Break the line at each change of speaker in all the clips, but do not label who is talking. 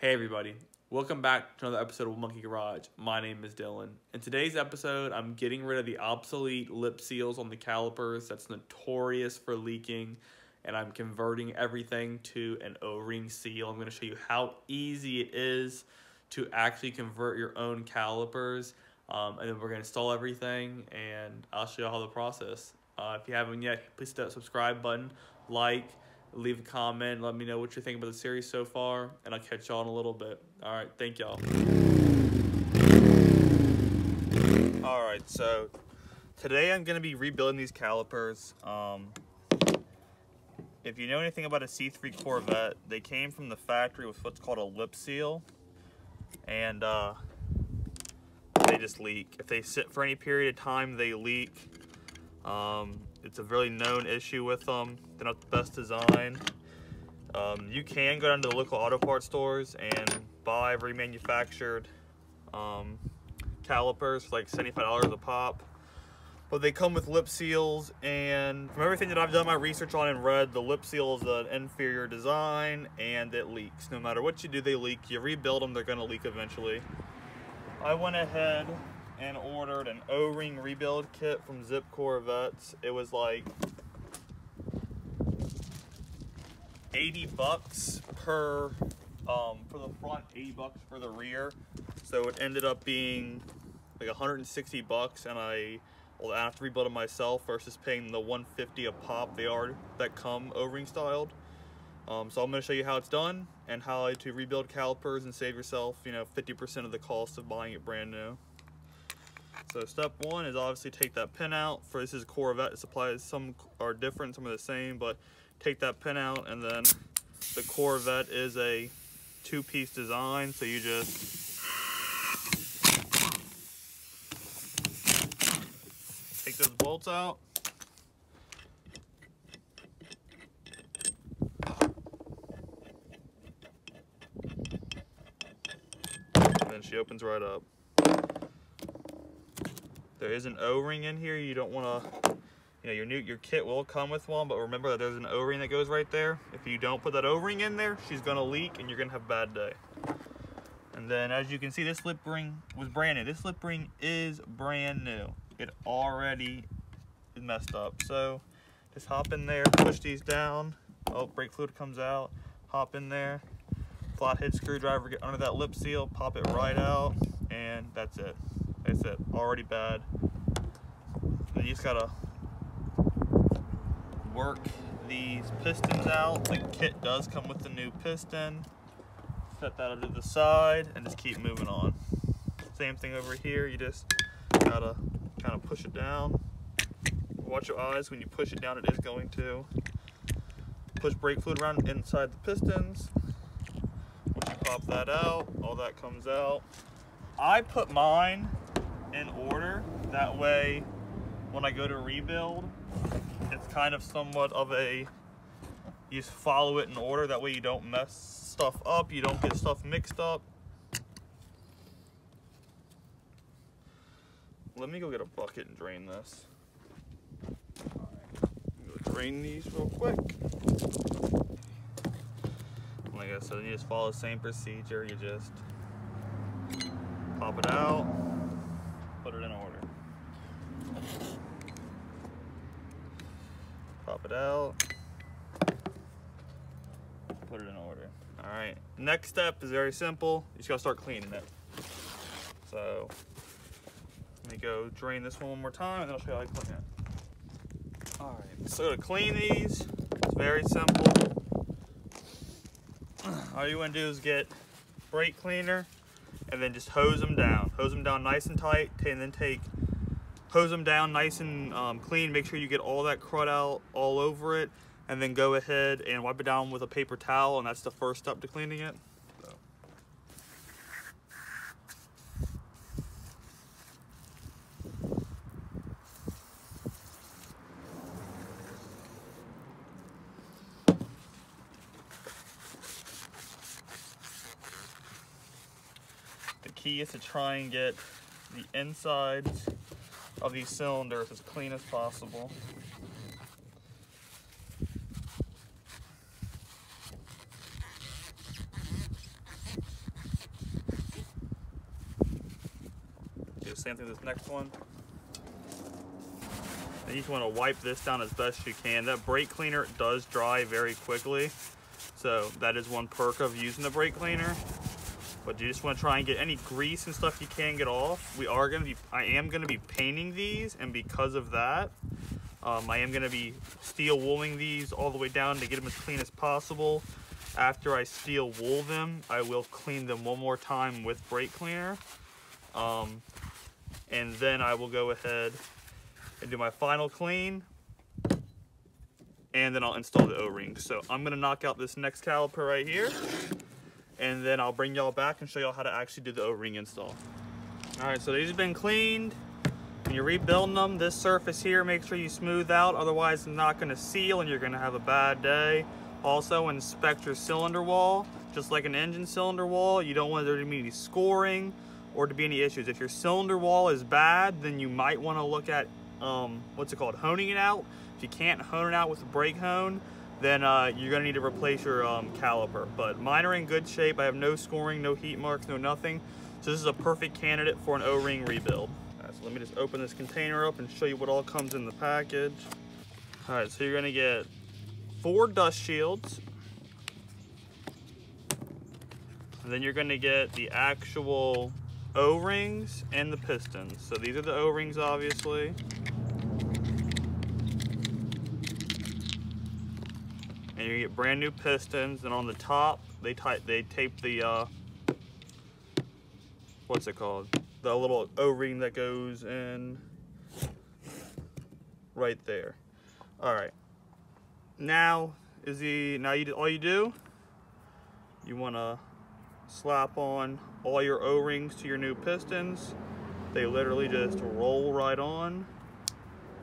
Hey everybody, welcome back to another episode of Monkey Garage. My name is Dylan. In today's episode, I'm getting rid of the obsolete lip seals on the calipers that's notorious for leaking, and I'm converting everything to an O-ring seal. I'm going to show you how easy it is to actually convert your own calipers, and then we're going to install everything, and I'll show you how the process. If you haven't yet, please hit that subscribe button, like, leave a comment, let me know what you think about the series so far, and I'll catch y'all in a little bit. All right, thank y'all. All right, so today I'm going to be rebuilding these calipers. If you know anything about a C3 Corvette, they came from the factory with what's called a lip seal, and they just leak. If they sit for any period of time, they leak. It's a really known issue with them. They're not the best design. You can go down to the local auto parts stores and buy remanufactured calipers for like $75 a pop. But they come with lip seals, and from everything that I've done my research on and read, the lip seal is an inferior design and it leaks. No matter what you do, they leak. You rebuild them, they're gonna leak eventually. I went ahead and ordered an O-ring rebuild kit from Zip Corvettes. It was like 80 bucks per for the front, 80 bucks for the rear. So it ended up being like 160 bucks, and I have to rebuild it myself versus paying the 150 a pop that come O-ring styled. So I'm going to show you how it's done and how to rebuild calipers and save yourself, 50% of the cost of buying it brand new. So step one is obviously take that pin out. For this is Corvette supplies, some are different, some are the same, but take that pin out, and then the Corvette is a two-piece design, so you just take those bolts out. And then she opens right up. There is an O-ring in here. You don't want to, your kit will come with one, but remember that there's an O-ring that goes right there. If you don't put that O-ring in there, she's going to leak and you're going to have a bad day. And then as you can see, this lip ring was brand new. This lip ring is brand new. It already is messed up. So just hop in there, push these down. Oh, brake fluid comes out. Hop in there. Flathead screwdriver, get under that lip seal, pop it right out, and that's it. That's it. Already bad. Then you just gotta work these pistons out. The kit does come with the new piston. Set that to the side and just keep moving on. Same thing over here. You just gotta kind of push it down. Watch your eyes when you push it down. It is going to push brake fluid around inside the pistons. Once you pop that out, all that comes out. I put mine in order, that way when I go to rebuild, it's kind of somewhat of you just follow it in order, that way you don't mess stuff up, you don't get stuff mixed up. Let me go get a bucket and drain this. Go drain these real quick. Like I said, you just follow the same procedure. You just pop it out, put it in order. Pop it out, put it in order. All right, next step is very simple. You just gotta start cleaning it. So let me go drain this one more time, and then I'll show you how I clean it. All right, so to clean these, it's very simple. All you want to do is get brake cleaner and then just hose them down. Hose them down nice and tight, and then hose them down nice and clean. Make sure you get all that crud out all over it, and then go ahead and wipe it down with a paper towel, and that's the first step to cleaning it. So. The key is to try and get the insides of these cylinders as clean as possible. Do the same thing with this next one. And you just want to wipe this down as best you can. That brake cleaner does dry very quickly, so that is one perk of using the brake cleaner. But you just want to try and get any grease and stuff you can get off. I am gonna be painting these, and because of that, I am gonna be steel wooling these all the way down to get them as clean as possible. After I steel wool them, I will clean them one more time with brake cleaner. And then I will go ahead and do my final clean, and then I'll install the O-rings. So I'm gonna knock out this next caliper right here, and then I'll bring y'all back and show y'all how to actually do the O-ring install. All right, so these have been cleaned. When you're rebuilding them, this surface here, make sure you smooth out, otherwise it's not gonna seal and you're gonna have a bad day. Also, inspect your cylinder wall. Just like an engine cylinder wall, you don't want there to be any scoring or to be any issues. If your cylinder wall is bad, then you might wanna look at, honing it out. If you can't hone it out with a brake hone, then you're gonna need to replace your caliper. But mine are in good shape. I have no scoring, no heat marks, no nothing. So this is a perfect candidate for an O-ring rebuild. All right, so let me just open this container up and show you what all comes in the package. All right, so you're gonna get 4 dust shields. And then you're gonna get the actual O-rings and the pistons. So these are the O-rings, obviously. And you get brand new pistons, and on the top they tape the what's it called? The little O-ring that goes in right there. All right. Now all you do, you want to slap on all your O-rings to your new pistons. They literally just roll right on.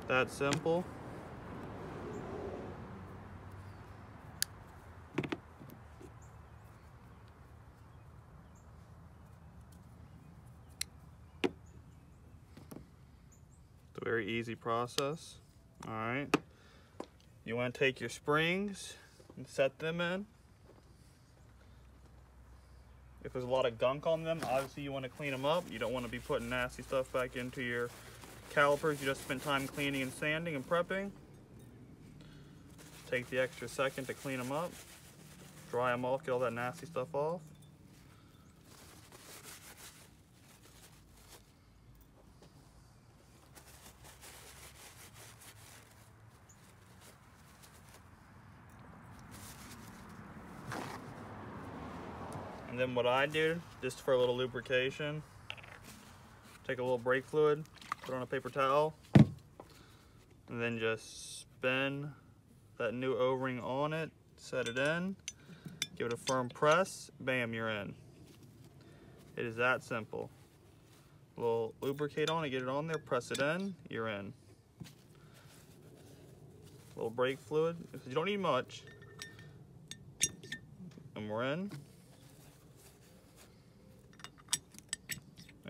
That simple. It's a very easy process. All right. You want to take your springs and set them in. If there's a lot of gunk on them, obviously you want to clean them up. You don't want to be putting nasty stuff back into your calipers. You just spend time cleaning and sanding and prepping. Take the extra second to clean them up. Dry them off, get all that nasty stuff off. And then what I do, just for a little lubrication, take a little brake fluid, put on a paper towel, and then just spin that new O-ring on it, set it in, give it a firm press, bam, you're in. It is that simple. A little lubricate on it, get it on there, press it in, you're in. A little brake fluid, you don't need much, and we're in.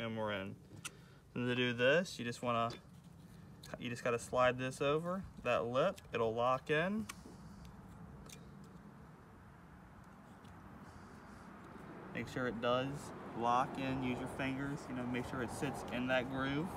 And we're in. And to do this, you just gotta slide this over that lip. It'll lock in. Make sure it does lock in. Use your fingers. Make sure it sits in that groove.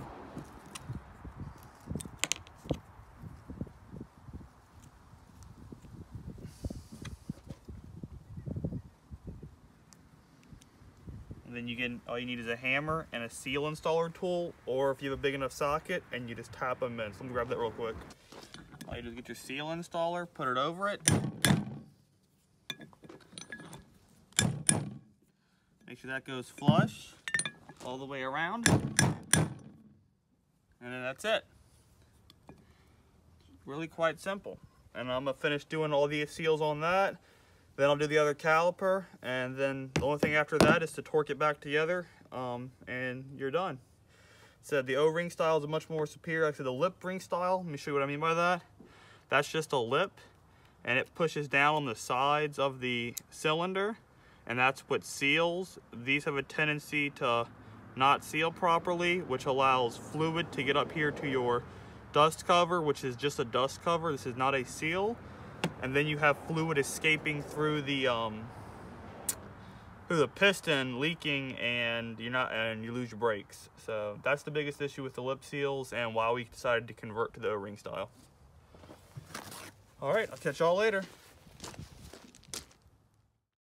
And then all you need is a hammer and a seal installer tool, or if you have a big enough socket, and you just tap them in. So let me grab that real quick. All you do is get your seal installer, put it over it. Make sure that goes flush all the way around. And then that's it. Really quite simple. And I'm gonna finish doing all the seals on that. Then I'll do the other caliper, and then the only thing after that is to torque it back together, and you're done. So the O-ring style is much more superior. Like I said, the lip ring style, let me show you what I mean by that. That's just a lip, and it pushes down on the sides of the cylinder, and that's what seals. These have a tendency to not seal properly, which allows fluid to get up here to your dust cover, which is just a dust cover. This is not a seal. And then you have fluid escaping through the the piston leaking and you lose your brakes. So that's the biggest issue with the lip seals and why we decided to convert to the O-ring style. All right, I'll catch y'all later.